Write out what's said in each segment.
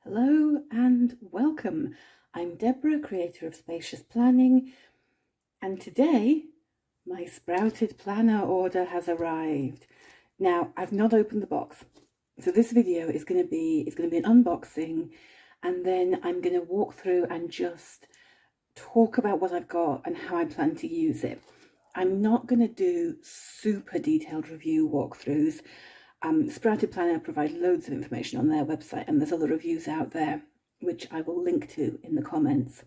Hello and welcome. I'm Deborah, creator of Spacious Planning, and today my sprouted planner order has arrived. Now, I've not opened the box, so this video is going to be an unboxing, and then I'm going to walk through and just talk about what I've got and how I plan to use it. I'm not going to do super detailed review walkthroughs. Sprouted Planner provide loads of information on their website, and there's other reviews out there which I will link to in the comments.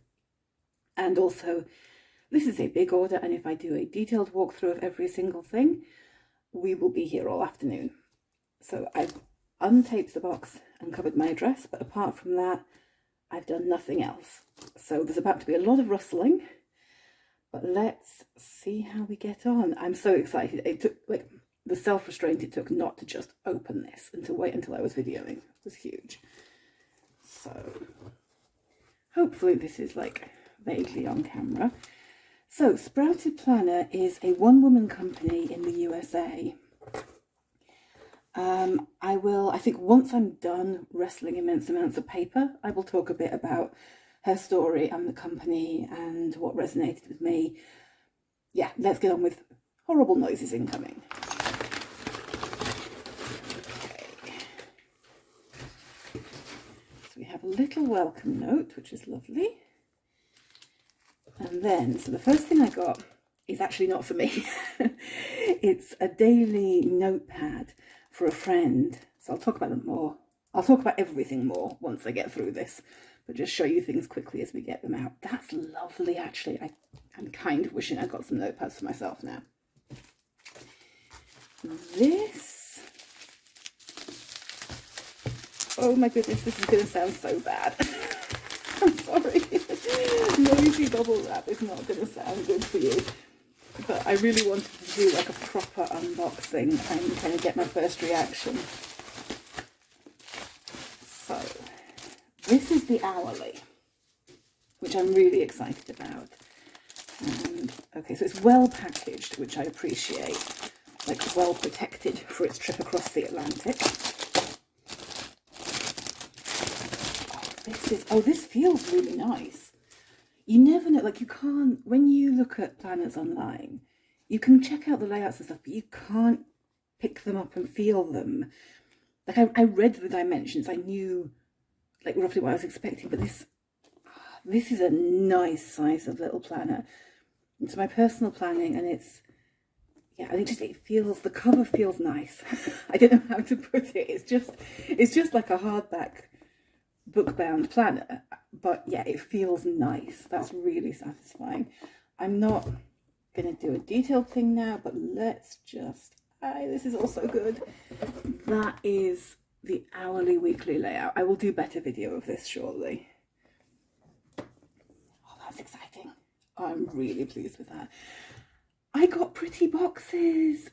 And also, this is a big order, and if I do a detailed walkthrough of every single thing, we will be here all afternoon. So I've untaped the box and covered my address, but apart from that, I've done nothing else. So there's about to be a lot of rustling, but let's see how we get on. I'm so excited. It took the self-restraint it took not to just open this and to wait until I was videoing was huge. So hopefully this is vaguely on camera. So Sprouted Planner is a one-woman company in the USA. I think once I'm done wrestling immense amounts of paper, I will talk a bit about her story and the company and what resonated with me. Yeah, let's get on with horrible noises incoming. We have a little welcome note, which is lovely. And then, so the first thing I got is actually not for me. It's a daily notepad for a friend. So I'll talk about them more. I'll talk about everything more once I get through this, but just show you things quickly as we get them out. That's lovely, actually. I'm kind of wishing I got some notepads for myself now. This, oh my goodness, this is going to sound so bad. I'm sorry. Noisy bubble wrap is not going to sound good for you. But I really wanted to do like a proper unboxing and kind of get my first reaction. So, this is the hourly, which I'm really excited about. And, okay, so it's well packaged, which I appreciate. Like well protected for its trip across the Atlantic. This feels really nice. You never know, you can't, when you look at planners online, you can check out the layouts and stuff, but you can't pick them up and feel them. I read the dimensions, I knew roughly what I was expecting, but this is a nice size of little planner. It's my personal planning, and it's, yeah, I think the cover feels nice. I don't know how to put it. It's just like a hardback book-bound planner, but yeah, it feels nice. That's really satisfying. I'm not going to do a detailed thing now, but let's just, this is also good. That is the hourly weekly layout. I will do better video of this shortly. Oh, that's exciting. I'm really pleased with that. I got pretty boxes.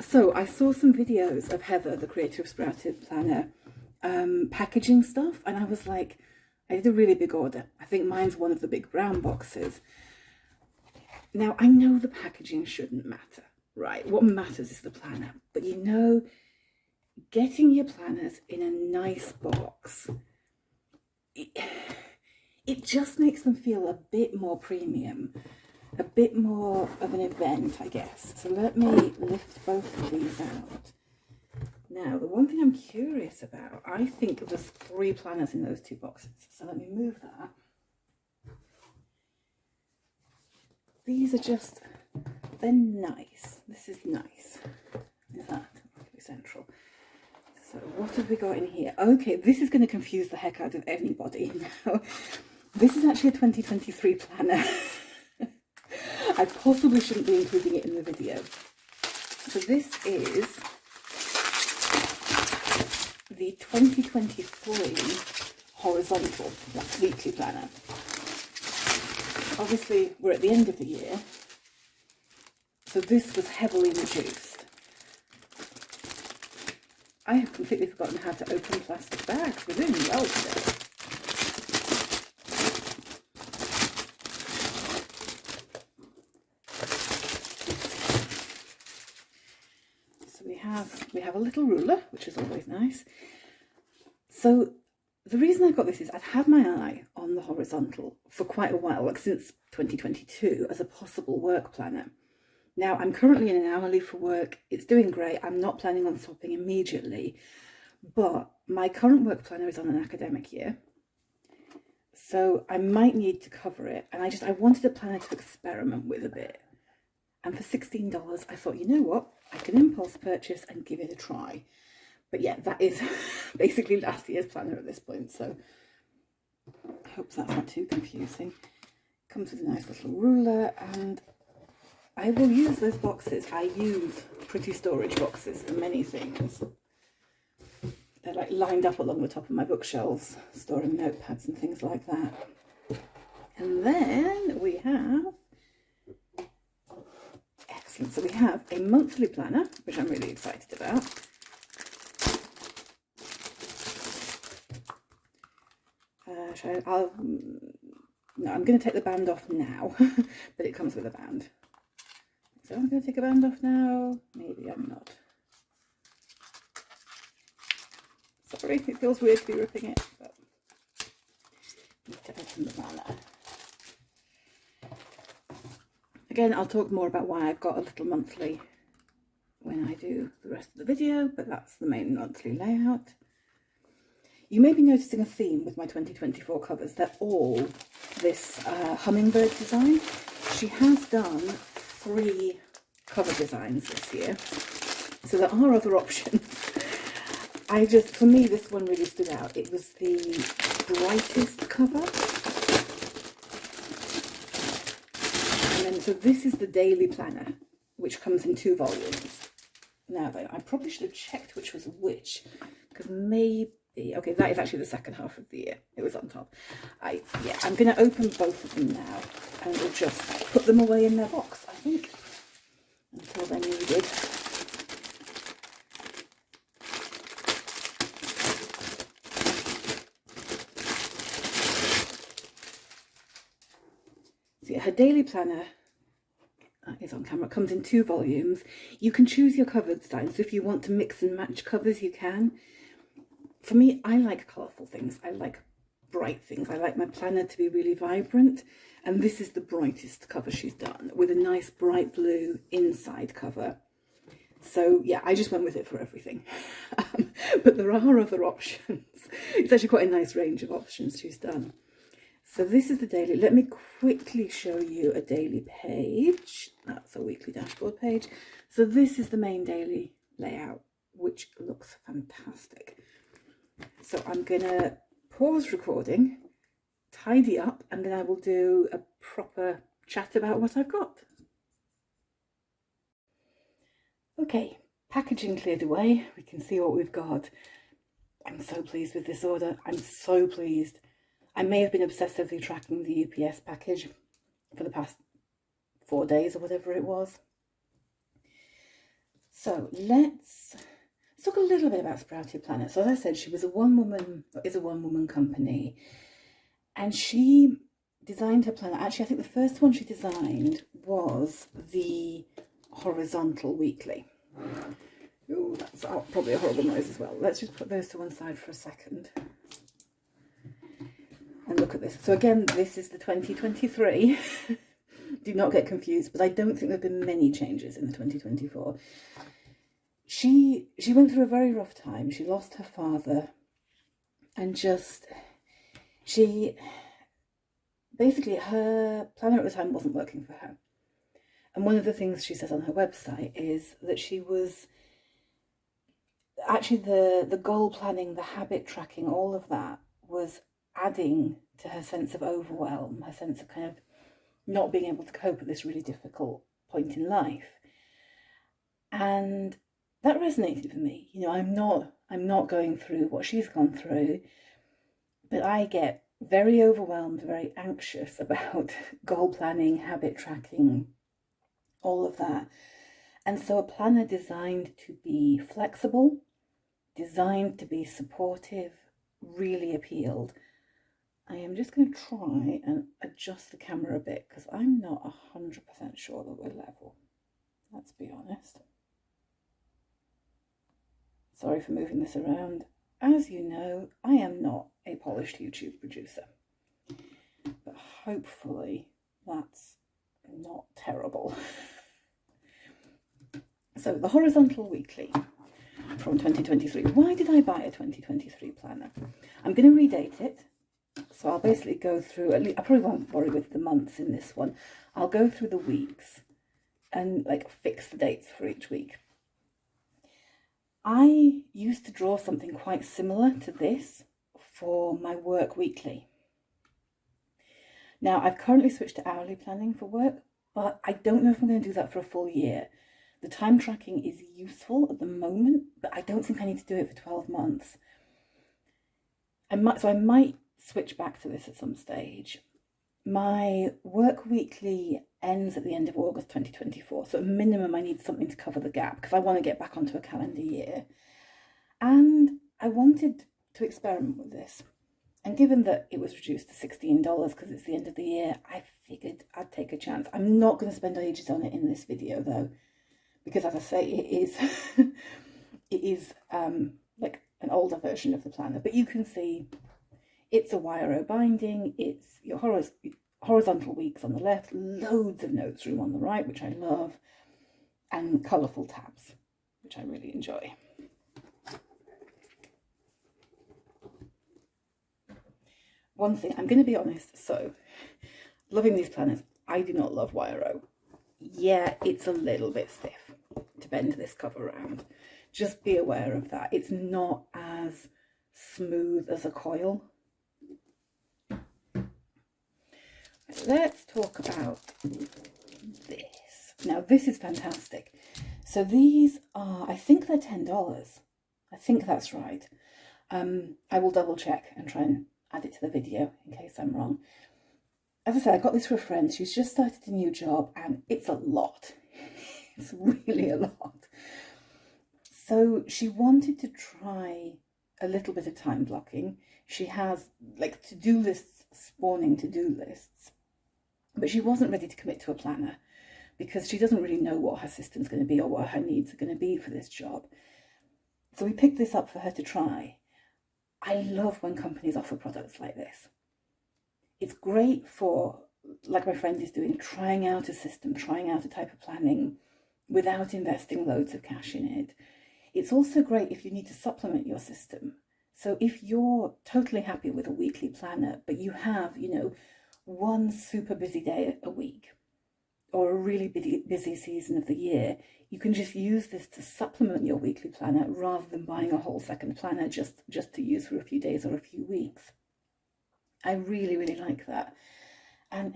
So I saw some videos of Heather, the creator of Sprouted Planner, packaging stuff, and I was like, I did a really big order. I think mine's one of the big brown boxes. Now, I know the packaging shouldn't matter, right? What matters is the planner. But you know, getting your planners in a nice box, it just makes them feel a bit more premium, a bit more of an event, I guess. So let me lift both of these out. Now, the one thing I'm curious about, I think there's 3 planners in those 2 boxes. So let me move that. These are just, they're nice. This is nice. Is that really central? So what have we got in here? Okay, this is going to confuse the heck out of anybody. Now, this is actually a 2023 planner. I possibly shouldn't be including it in the video. So this is the 2023 horizontal weekly planner. Obviously, we're at the end of the year, so this was heavily reduced. I have completely forgotten how to open plastic bags. We're doing well today. So we have a little ruler, which is always nice. So the reason I got this is I've had my eye on the horizontal for quite a while, like since 2022, as a possible work planner. Now, I'm currently in an hourly for work. It's doing great. I'm not planning on swapping immediately, but my current work planner is on an academic year, so I might need to cover it. And I wanted a planner to experiment with a bit. And for $16, I thought, you know what? I can impulse purchase and give it a try. But yeah, that is basically last year's planner at this point. So I hope that's not too confusing. Comes with a nice little ruler, and I will use those boxes. I use pretty storage boxes for many things. They're like lined up along the top of my bookshelves, storing notepads and things like that. And then we have, excellent, so we have a monthly planner, which I'm really excited about. No, I'm going to take the band off now, but it comes with a band. So I'm going to take a band off now. Maybe I'm not. Sorry, it feels weird to be ripping it, but I need to open the banner. Again, I'll talk more about why I've got a little monthly when I do the rest of the video, but that's the main monthly layout. You may be noticing a theme with my 2024 covers. They're all this hummingbird design. She has done 3 cover designs this year, so there are other options. For me, this one really stood out. It was the brightest cover. And then, so this is the daily planner, which comes in 2 volumes. Now, though, I probably should have checked which was which, because maybe, okay, that is actually the second half of the year. It was on top. Yeah, I'm going to open both of them now, and we'll just put them away in their box, I think, until they're needed. So yeah, her daily planner is on camera. It comes in 2 volumes. You can choose your cover design, so if you want to mix and match covers, you can. For me, I like colourful things. I like bright things. I like my planner to be really vibrant, and this is the brightest cover she's done, with a nice bright blue inside cover. So yeah, I just went with it for everything. But there are other options. It's actually quite a nice range of options she's done. So this is the daily. Let me quickly show you a daily page. That's a weekly dashboard page. So this is the main daily layout, which looks fantastic. So I'm going to pause recording, tidy up, and then I will do a proper chat about what I've got. Okay, packaging cleared away. We can see what we've got. I'm so pleased with this order. I'm so pleased. I may have been obsessively tracking the UPS package for the past 4 days or whatever it was. So let's talk a little bit about Sprouted Planet. So as I said, she was is a one-woman company, and she designed her planner. Actually, I think the first one she designed was the horizontal weekly. Oh, that's probably a horrible noise as well. Let's just put those to one side for a second. And look at this. So again, this is the 2023. Do not get confused, but I don't think there have been many changes in the 2024. She went through a very rough time. She lost her father, and basically her planner at the time wasn't working for her. And one of the things she says on her website is that she was actually the goal planning, the habit tracking, all of that was adding to her sense of overwhelm, her sense of kind of not being able to cope at this really difficult point in life. And that resonated with me. You know, I'm not going through what she's gone through, but I get very overwhelmed, very anxious about goal planning, habit tracking, all of that. And so a planner designed to be flexible, designed to be supportive, really appealed. I am just going to try and adjust the camera a bit because I'm not 100% sure that we're level. Let's be honest. Sorry for moving this around. as you know, I am not a polished YouTube producer, but hopefully that's not terrible. So the horizontal weekly from 2023. Why did I buy a 2023 planner? I'm going to redate it. So I'll basically go through, at least, I probably won't worry with the months in this one. I'll go through the weeks and like fix the dates for each week. I used to draw something quite similar to this for my work weekly. Now I've currently switched to hourly planning for work, but I don't know if I'm going to do that for a full year. The time tracking is useful at the moment, but I don't think I need to do it for 12 months. I might switch back to this at some stage. My work weekly ends at the end of August 2024, so at minimum I need something to cover the gap because I want to get back onto a calendar year. And I wanted to experiment with this. And given that it was reduced to $16 because it's the end of the year, I figured I'd take a chance. I'm not going to spend ages on it in this video though, because as I say, it is like an older version of the planner, but you can see it's a YRO binding, it's your horizontal weeks on the left, loads of notes room on the right, which I love, and colourful tabs, which I really enjoy. One thing, I'm going to be honest, so loving these planners, I do not love YRO. Yeah, it's a little bit stiff to bend this cover around. Just be aware of that. It's not as smooth as a coil. Let's talk about this. Now, this is fantastic. So these are, I think they're $10. I think that's right. I will double check and try and add it to the video in case I'm wrong. As I said, I got this for a friend. She's just started a new job and it's a lot. It's really a lot. So she wanted to try a little bit of time blocking. She has like to-do lists, spawning to-do lists, but she wasn't ready to commit to a planner because she doesn't really know what her system's going to be or what her needs are going to be for this job. So we picked this up for her to try. I love when companies offer products like this. It's great for, like my friend is doing, trying out a system, trying out a type of planning without investing loads of cash in it. It's also great if you need to supplement your system. So if you're totally happy with a weekly planner, but you have, you know, one super busy day a week or a really busy season of the year, you can just use this to supplement your weekly planner rather than buying a whole second planner just to use for a few days or a few weeks. I really, really like that. And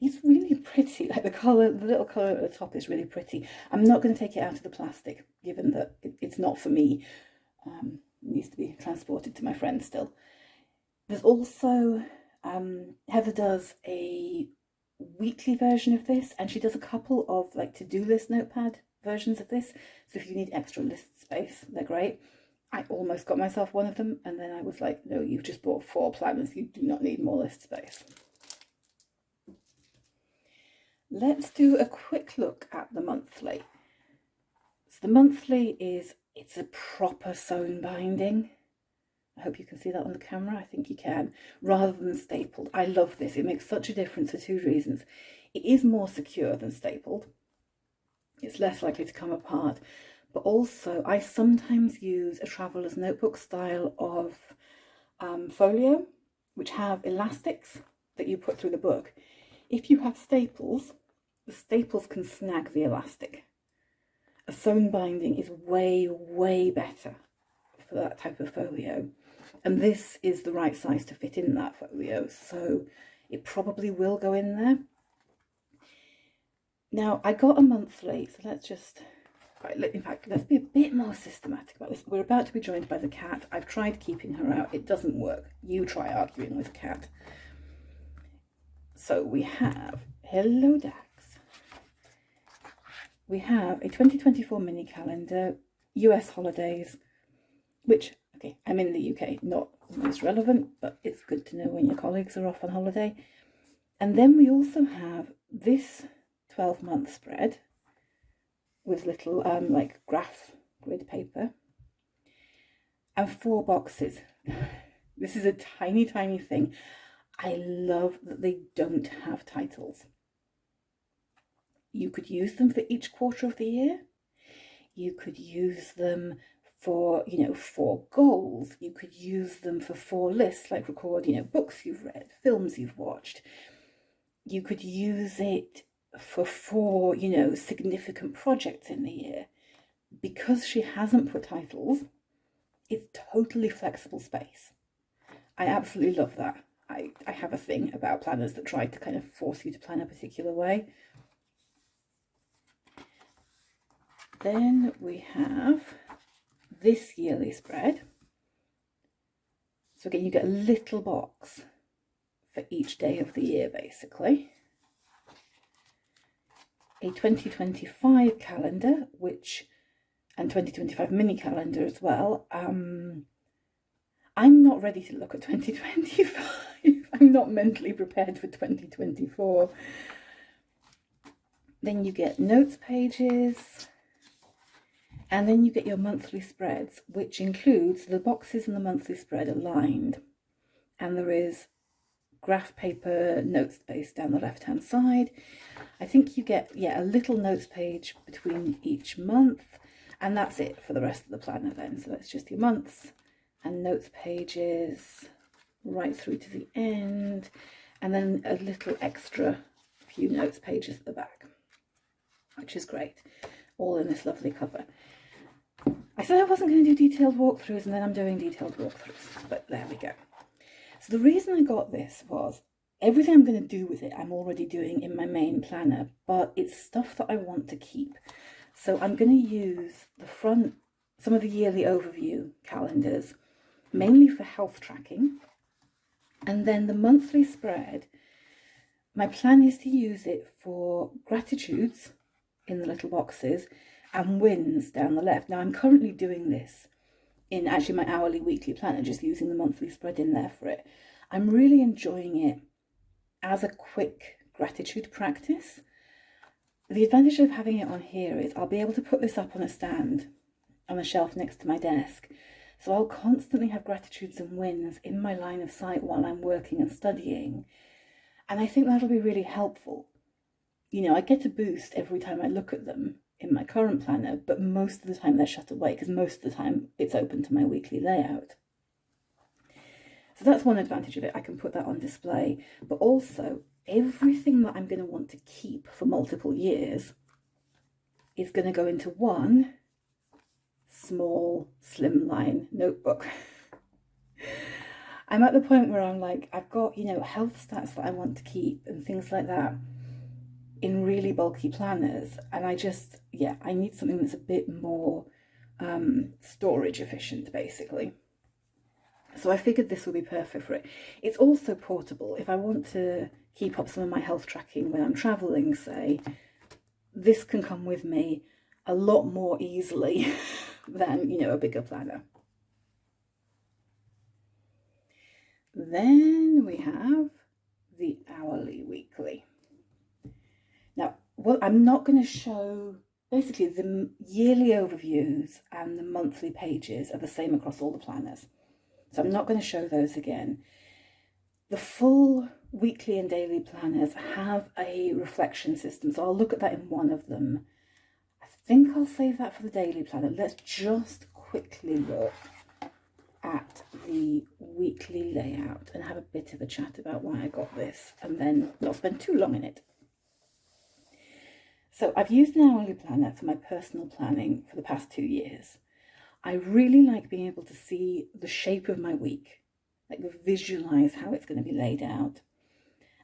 it's really pretty, like the colour, the little colour at the top is really pretty. I'm not going to take it out of the plastic, given that it's not for me. It needs to be transported to my friend still. There's also, Heather does a weekly version of this, and she does a couple of like to-do list notepad versions of this. So if you need extra list space, they're great. I almost got myself one of them, and then I was like, no, you've just bought 4 planners. You do not need more list space. Let's do a quick look at the monthly. So the monthly it's a proper sewn binding. I hope you can see that on the camera. I think you can, rather than stapled. I love this. It makes such a difference for 2 reasons. It is more secure than stapled. It's less likely to come apart. But also, I sometimes use a traveller's notebook style of folio, which have elastics that you put through the book. If you have staples, the staples can snag the elastic. A sewn binding is way, way better for that type of folio. And this is the right size to fit in that folio, so it probably will go in there. Now, I got a monthly, so let's just... Right, in fact, let's be a bit more systematic about this. We're about to be joined by the cat. I've tried keeping her out. It doesn't work. You try arguing with a cat. So we have... Hello, Dax. We have a 2024 mini calendar, US holidays, which, okay, I'm in the UK, not most relevant, but it's good to know when your colleagues are off on holiday. And then we also have this 12-month spread with little like graph grid paper. and 4 boxes. This is a tiny, tiny thing. I love that they don't have titles. You could use them for each quarter of the year. You could use them for, 4 goals. You could use them for 4 lists, like record, books you've read, films you've watched. You could use it for 4, significant projects in the year. Because she hasn't put titles, it's totally flexible space. I absolutely love that. I have a thing about planners that try to kind of force you to plan a particular way. Then we have this yearly spread. So again, you get a little box for each day of the year, basically. A 2025 calendar, and 2025 mini calendar as well. I'm not ready to look at 2025. I'm not mentally prepared for 2024. Then you get notes pages, and then you get your monthly spreads, which includes the boxes in the monthly spread aligned. And there is graph paper notes space down the left hand side. I think you get a little notes page between each month, and that's it for the rest of the planner then. So that's just your months and notes pages right through to the end, and then a little extra few notes pages at the back, which is great, all in this lovely cover. I said I wasn't going to do detailed walkthroughs, and then I'm doing detailed walkthroughs, but there we go. So the reason I got this was everything I'm going to do with it I'm already doing in my main planner, but it's stuff that I want to keep. So I'm going to use the front, some of the yearly overview calendars, mainly for health tracking. And then the monthly spread, my plan is to use it for gratitudes in the little boxes and wins down the left. Now I'm currently doing this in actually my hourly weekly planner, just using the monthly spread in there for it. I'm really enjoying it as a quick gratitude practice. The advantage of having it on here is I'll be able to put this up on a stand on a shelf next to my desk. So I'll constantly have gratitudes and wins in my line of sight while I'm working and studying. And I think that'll be really helpful. I get a boost every time I look at them in my current planner, but most of the time they're shut away because most of the time it's open to my weekly layout. So that's one advantage of it. I can put that on display, but also everything that I'm going to want to keep for multiple years is going to go into one small slimline notebook. I'm at the point where I'm like, I've got, health stats that I want to keep and things like that in really bulky planners, and I need something that's a bit more storage efficient, basically. So I figured this would be perfect for it. It's also portable. If I want to keep up some of my health tracking when I'm traveling, say, this can come with me a lot more easily than, a bigger planner. Then we have the hourly weekly. Now, I'm not going to show, basically the yearly overviews and the monthly pages are the same across all the planners. So I'm not going to show those again. The full weekly and daily planners have a reflection system, so I'll look at that in one of them. I think I'll save that for the daily planner. Let's just quickly look at the weekly layout and have a bit of a chat about why I got this, and then not spend too long in it. So I've used an hourly planner for my personal planning for the past 2 years. I really like being able to see the shape of my week, like visualize how it's going to be laid out.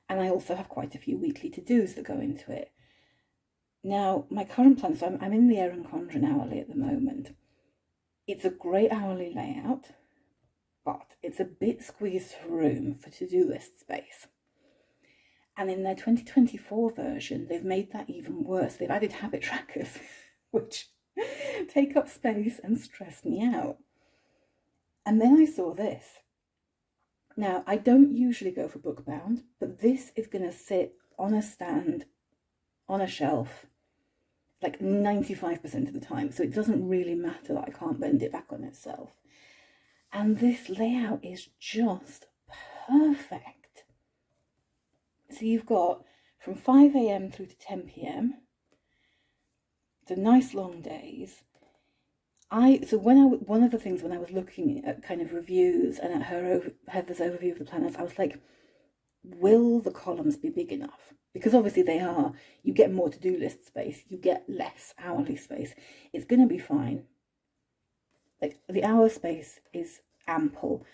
And I also have quite a few weekly to-dos that go into it. Now, my current plan, so I'm in the Erin Condren hourly at the moment. It's a great hourly layout, but it's a bit squeezed for room for to-do list space. And in their 2024 version, they've made that even worse. They've added habit trackers, which take up space and stress me out. And then I saw this. Now, I don't usually go for book bound, but this is going to sit on a stand, on a shelf, like 95% of the time. So it doesn't really matter that I can't bend it back on itself. And this layout is just perfect. So you've got from 5 a.m. through to 10 p.m. So nice long days. One of the things when I was looking at kind of reviews and at Heather's overview of the planners, I was like, will the columns be big enough? Because obviously they are. You get more to-do list space, you get less hourly space. It's going to be fine. Like, the hour space is ample.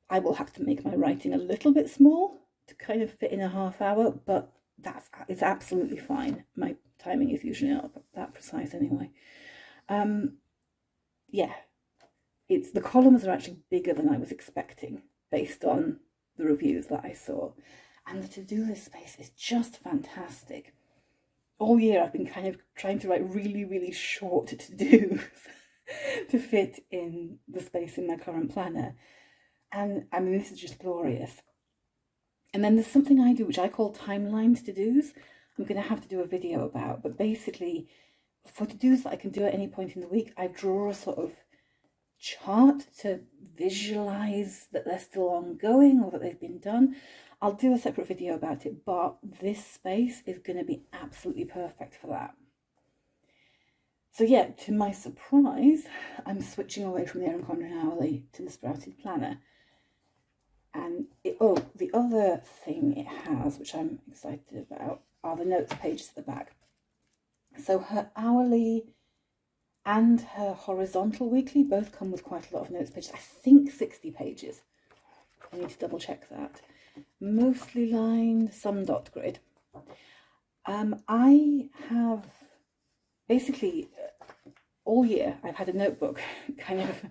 I will have to make my writing a little bit small to kind of fit in a half hour, but it's absolutely fine. My timing is usually not that precise anyway. Yeah, the columns are actually bigger than I was expecting based on the reviews that I saw. And the to-do list space is just fantastic. All year I've been kind of trying to write really, really short to-dos to fit in the space in my current planner. And I mean, this is just glorious. And then there's something I do, which I call timelined to-dos. I'm going to have to do a video about, but basically for to-dos that I can do at any point in the week, I draw a sort of chart to visualize that they're still ongoing or that they've been done. I'll do a separate video about it, but this space is going to be absolutely perfect for that. So yeah, to my surprise, I'm switching away from the Erin Condren Hourly to the Sprouted Planner. And the other thing it has, which I'm excited about, are the notes pages at the back. So her hourly and her horizontal weekly both come with quite a lot of notes pages. I think 60 pages. I need to double check that. Mostly lined, some dot grid. I have basically all year I've had a notebook kind of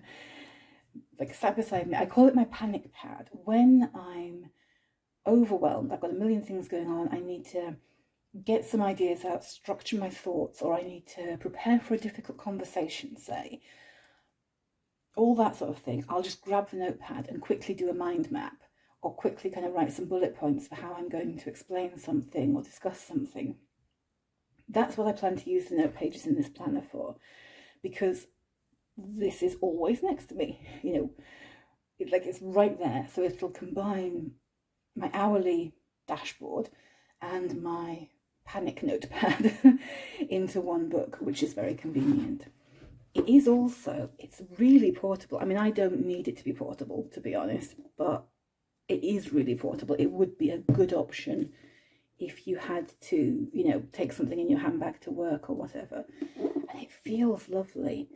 like sat beside me. I call it my panic pad. When I'm overwhelmed, I've got a million things going on, I need to get some ideas out, structure my thoughts, or I need to prepare for a difficult conversation, say, all that sort of thing. I'll just grab the notepad and quickly do a mind map, or quickly kind of write some bullet points for how I'm going to explain something or discuss something. That's what I plan to use the note pages in this planner for, because this is always next to me, you know, it's right there. So it'll combine my hourly dashboard and my panic notepad into one book, which is very convenient. It is also, it's really portable. I mean, I don't need it to be portable, to be honest, but it is really portable. It would be a good option if you had to, you know, take something in your handbag to work or whatever. And it feels lovely.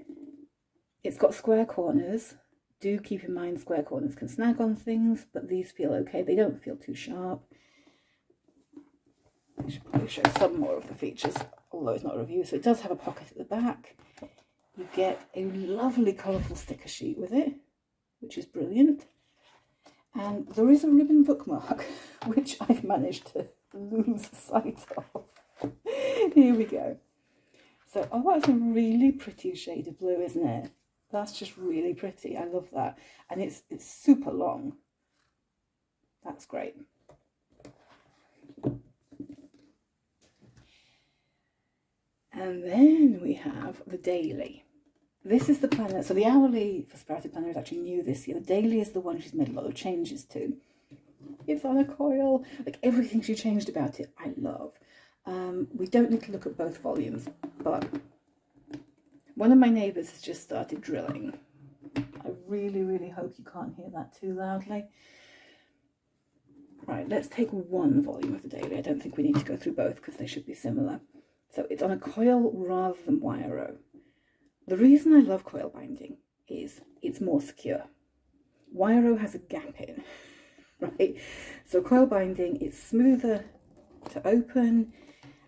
It's got square corners. Do keep in mind square corners can snag on things, but these feel okay. They don't feel too sharp. I should probably show some more of the features, although it's not a review. So it does have a pocket at the back. You get a lovely colourful sticker sheet with it, which is brilliant. And there is a ribbon bookmark, which I've managed to lose sight of. Here we go. So, oh, that's a really pretty shade of blue, isn't it? That's just really pretty. I love that. And it's super long. That's great. And then we have the daily. This is the planner. So the hourly for Sprouted Planner is actually new this year. The daily is the one she's made a lot of changes to. It's on a coil. Like, everything she changed about it, I love. We don't need to look at both volumes, but one of my neighbours has just started drilling. I really, really hope you can't hear that too loudly. Right, let's take one volume of the daily. I don't think we need to go through both because they should be similar. So it's on a coil rather than wire-o. The reason I love coil binding is it's more secure. Wire-o has a gap in, right? So coil binding is smoother to open,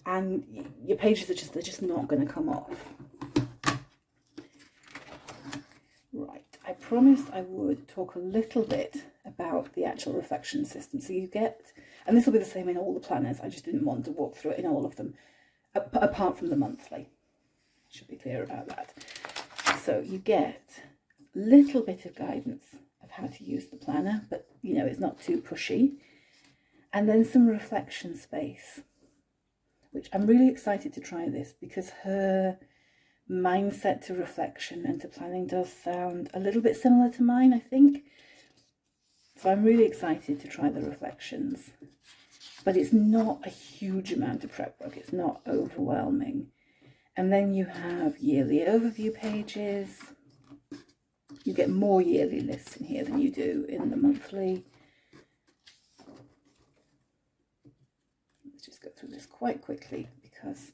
and your pages are just not going to come off. Right, I promised I would talk a little bit about the actual reflection system. So you get, and this will be the same in all the planners, I just didn't want to walk through it in all of them, apart from the monthly. Should be clear about that. So you get a little bit of guidance of how to use the planner, but you know, it's not too pushy. And then some reflection space, which I'm really excited to try this because her mindset to reflection and to planning does sound a little bit similar to mine, I think. So I'm really excited to try the reflections. But it's not a huge amount of prep work. It's not overwhelming. And then you have yearly overview pages. You get more yearly lists in here than you do in the monthly. Let's just go through this quite quickly because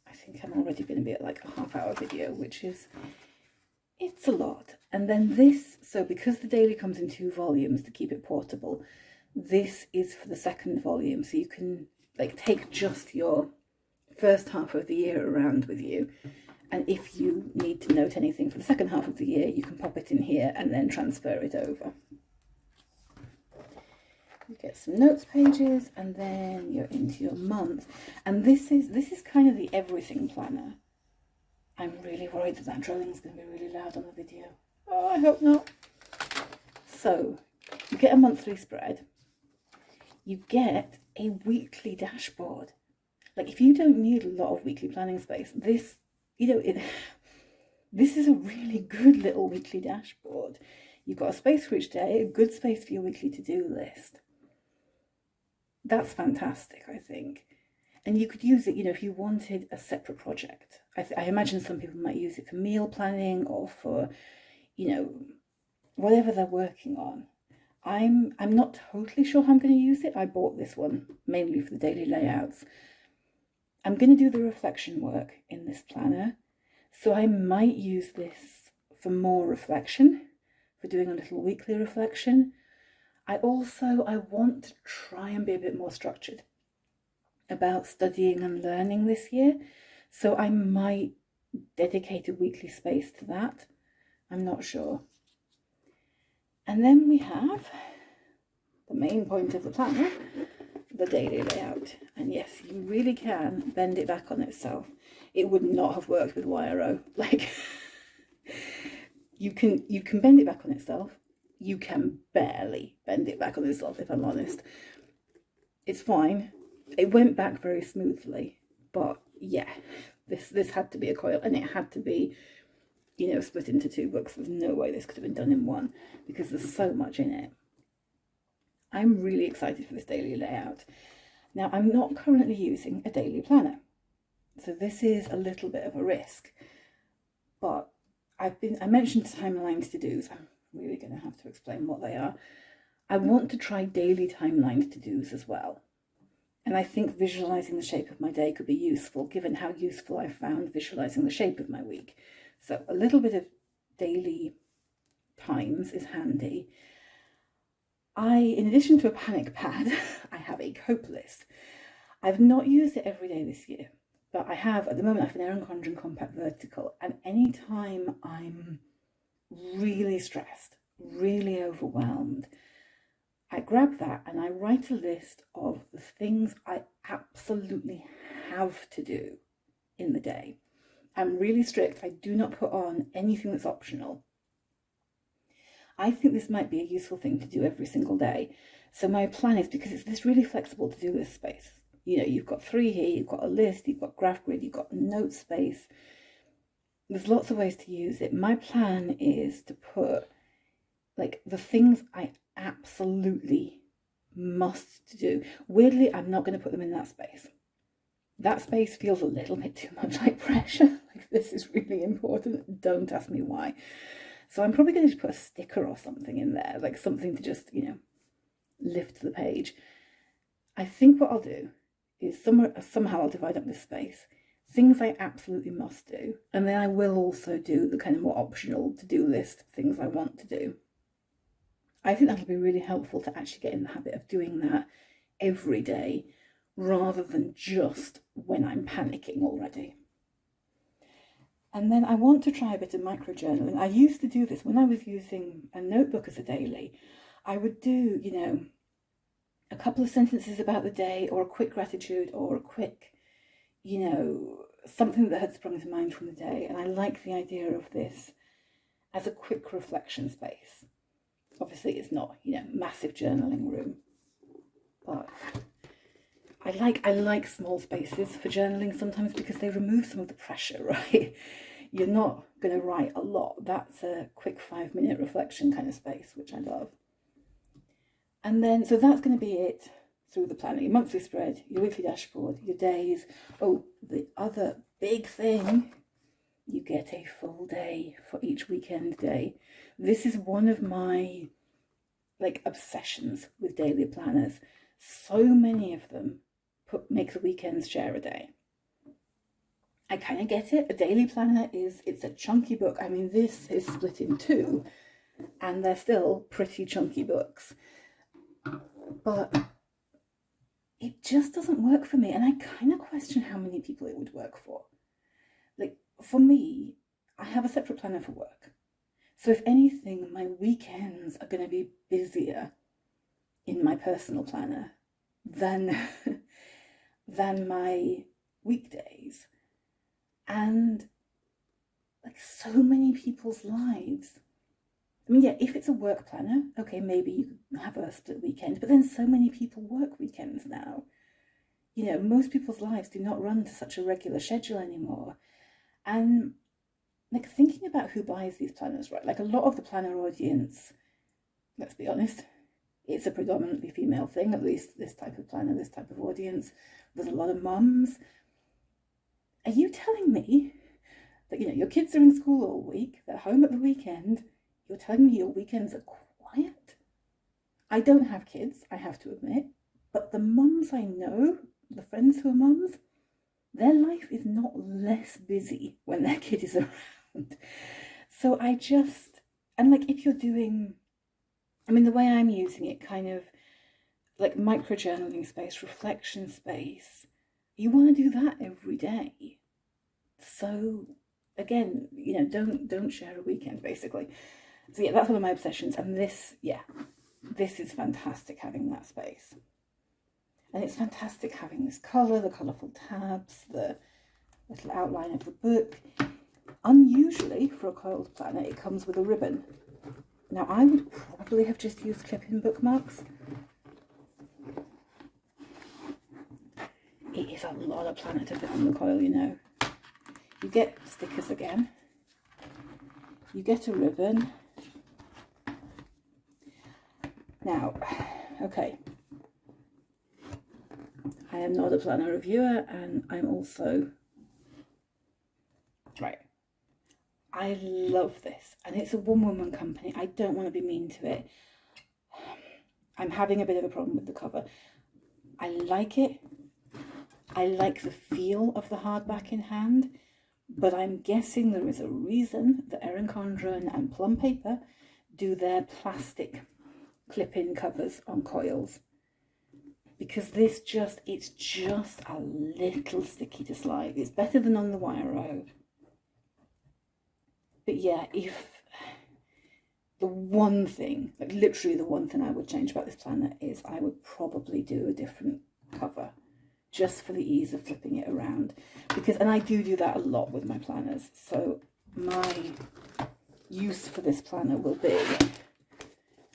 I think I'm already going to be at like a half-hour video, which is, it's a lot. And then this, so because the daily comes in 2 volumes to keep it portable, this is for the second volume. So you can like take just your first half of the year around with you. And if you need to note anything for the second half of the year, you can pop it in here and then transfer it over. You get some notes pages and then you're into your month. And this is kind of the everything planner. I'm really worried that drilling is going to be really loud on the video. Oh, I hope not. So you get a monthly spread. You get a weekly dashboard. Like if you don't need a lot of weekly planning space, this, you know, this is a really good little weekly dashboard. You've got a space for each day, a good space for your weekly to-do list. That's fantastic, I think. And you could use it, you know, if you wanted a separate project. I imagine some people might use it for meal planning or for, you know, whatever they're working on. I'm not totally sure how I'm going to use it. I bought this one mainly for the daily layouts. I'm going to do the reflection work in this planner. So I might use this for more reflection, for doing a little weekly reflection. I want to try and be a bit more structured about studying and learning this year. So I might dedicate a weekly space to that. I'm not sure. And then we have the main point of the planner, the daily layout. And yes, you really can bend it back on itself. It would not have worked with YRO. Like you can bend it back on itself. You can barely bend it back on itself, if I'm honest. It's fine. It went back very smoothly, but yeah, this had to be a coil, and it had to be, you know, split into 2 books. There's no way this could have been done in one because there's so much in it. I'm really excited for this daily layout. Now, I'm not currently using a daily planner, so this is a little bit of a risk, but I mentioned timelines to dos. I'm really going to have to explain what they are. I want to try daily timelines to dos as well. And I think visualizing the shape of my day could be useful, given how useful I found visualizing the shape of my week. So a little bit of daily times is handy. In addition to a panic pad, I have a cope list. I've not used it every day this year, but I have, at the moment, I have an Erin Condren Compact Vertical, and anytime I'm really stressed, really overwhelmed, I grab that and I write a list of the things I absolutely have to do in the day. I'm really strict. I do not put on anything that's optional. I think this might be a useful thing to do every single day. So my plan is, because it's really flexible to do this space. You know, you've got 3 here, you've got a list, you've got graph grid, you've got note space. There's lots of ways to use it. My plan is to put like the things I absolutely must do. Weirdly, I'm not going to put them in that space. That space feels a little bit too much like pressure. Like, this is really important. Don't ask me why. So I'm probably going to put a sticker or something in there, like something to just, you know, lift the page. I think what I'll do is somehow I'll divide up this space. Things I absolutely must do. And then I will also do the kind of more optional to-do list things I want to do. I think that'll be really helpful to actually get in the habit of doing that every day, rather than just when I'm panicking already. And then I want to try a bit of micro-journaling. I used to do this when I was using a notebook as a daily. I would do, you know, a couple of sentences about the day, or a quick gratitude, or a quick, you know, something that had sprung to mind from the day. And I like the idea of this as a quick reflection space. Obviously, it's not, you know, massive journaling room, but I like small spaces for journaling sometimes because they remove some of the pressure, right? you're not going to write a lot. That's a quick 5-minute reflection kind of space, which I love. And then, so that's going to be it through the planner. Your monthly spread, your weekly dashboard, your days. Oh, the other big thing, you get a full day for each weekend day. This is one of my obsessions with daily planners. So many of them make the weekends share a day. I kind of get it. A daily planner it's a chunky book. I mean, this is split in two, and they're still pretty chunky books. But it just doesn't work for me, and I kind of question how many people it would work for. For me, I have a separate planner for work. So if anything, my weekends are going to be busier in my personal planner than my weekdays. And so many people's lives. I mean, yeah, if it's a work planner, okay, maybe you could have a split weekend, but then so many people work weekends now. Most people's lives do not run to such a regular schedule anymore. And thinking about who buys these planners, right? A lot of the planner audience, let's be honest, it's a predominantly female thing, at least this type of planner, this type of audience. There's a lot of mums. Are you telling me that, your kids are in school all week, they're home at the weekend, you're telling me your weekends are quiet? I don't have kids, I have to admit, but the mums I know, the friends who are mums, their life is not less busy when their kid is around. So if you're doing, the way I'm using it, kind of micro journaling space, reflection space, you want to do that every day. So again, don't share a weekend, basically. So yeah, that's one of my obsessions. And this is fantastic, having that space. And it's fantastic having this colour, the colourful tabs, the little outline of the book. Unusually, for a coiled planner, it comes with a ribbon. Now, I would probably have just used clip-in bookmarks. It is a lot of planner to fit on the coil, You get stickers again. You get a ribbon. Now, okay. I am not a planner reviewer, and I'm also, right, I love this, and it's a one-woman company. I don't want to be mean to it. I'm having a bit of a problem with the cover. I like it. I like the feel of the hardback in hand, but I'm guessing there is a reason that Erin Condren and Plum Paper do their plastic clip-in covers on coils. Because it's just a little sticky to slide. It's better than on the wire. But yeah, if the one thing, literally the one thing I would change about this planner is I would probably do a different cover, just for the ease of flipping it around. And I do that a lot with my planners. So my use for this planner will be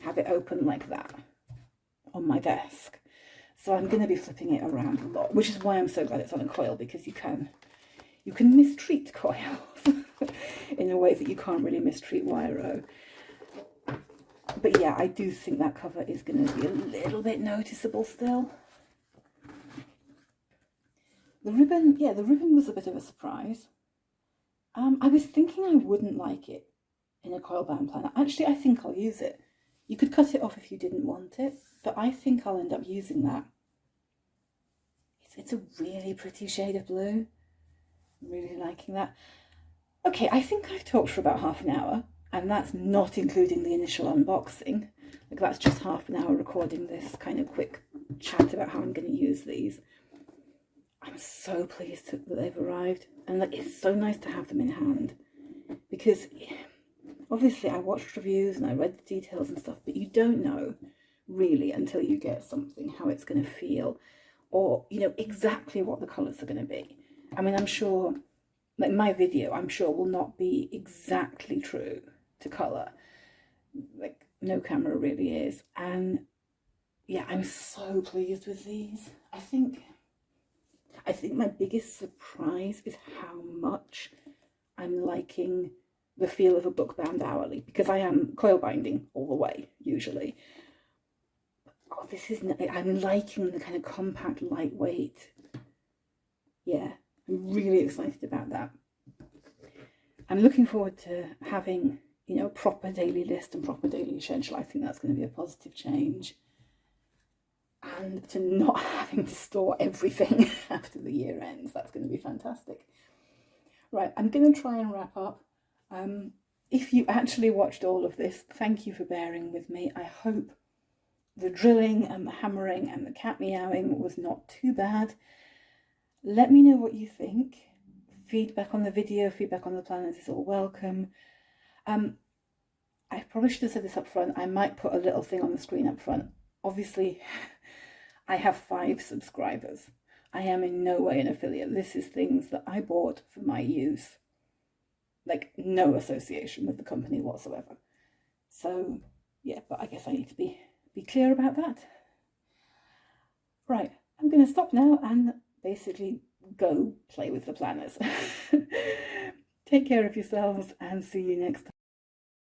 have it open like that on my desk. So I'm going to be flipping it around a lot, which is why I'm so glad it's on a coil, because you can mistreat coils in a way that you can't really mistreat wire. But yeah, I do think that cover is going to be a little bit noticeable still. The ribbon was a bit of a surprise. I was thinking I wouldn't like it in a coil band planner. Actually, I think I'll use it. You could cut it off if you didn't want it, but I think I'll end up using that. It's a really pretty shade of blue. I'm really liking that. Okay, I think I've talked for about half an hour, and that's not including the initial unboxing. That's just half an hour recording this kind of quick chat about how I'm going to use these. I'm so pleased that they've arrived, and it's so nice to have them in hand, because obviously I watched reviews and I read the details and stuff, but you don't know really until you get something how it's going to feel, or exactly what the colours are going to be. I'm sure my video will not be exactly true to colour, no camera really is. And yeah, I'm so pleased with these. I think my biggest surprise is how much I'm liking the feel of a book bound hourly, because I am coil binding all the way usually. Oh, this is, I'm liking the kind of compact, lightweight. Yeah, I'm really excited about that. I'm looking forward to having, you know, a proper daily list and proper daily schedule. I think that's going to be a positive change. And to not having to store everything after the year ends. That's going to be fantastic. Right, I'm going to try and wrap up. If you actually watched all of this, thank you for bearing with me. I hope the drilling and the hammering and the cat meowing was not too bad. Let me know what you think. Feedback on the video, feedback on the planners is all welcome. I probably should have said this up front. I might put a little thing on the screen up front. Obviously, I have 5 subscribers. I am in no way an affiliate. This is things that I bought for my use. Like, no association with the company whatsoever. So, yeah, but I guess I need to be clear about that. Right, I'm going to stop now and basically go play with the planners. Take care of yourselves and see you next time.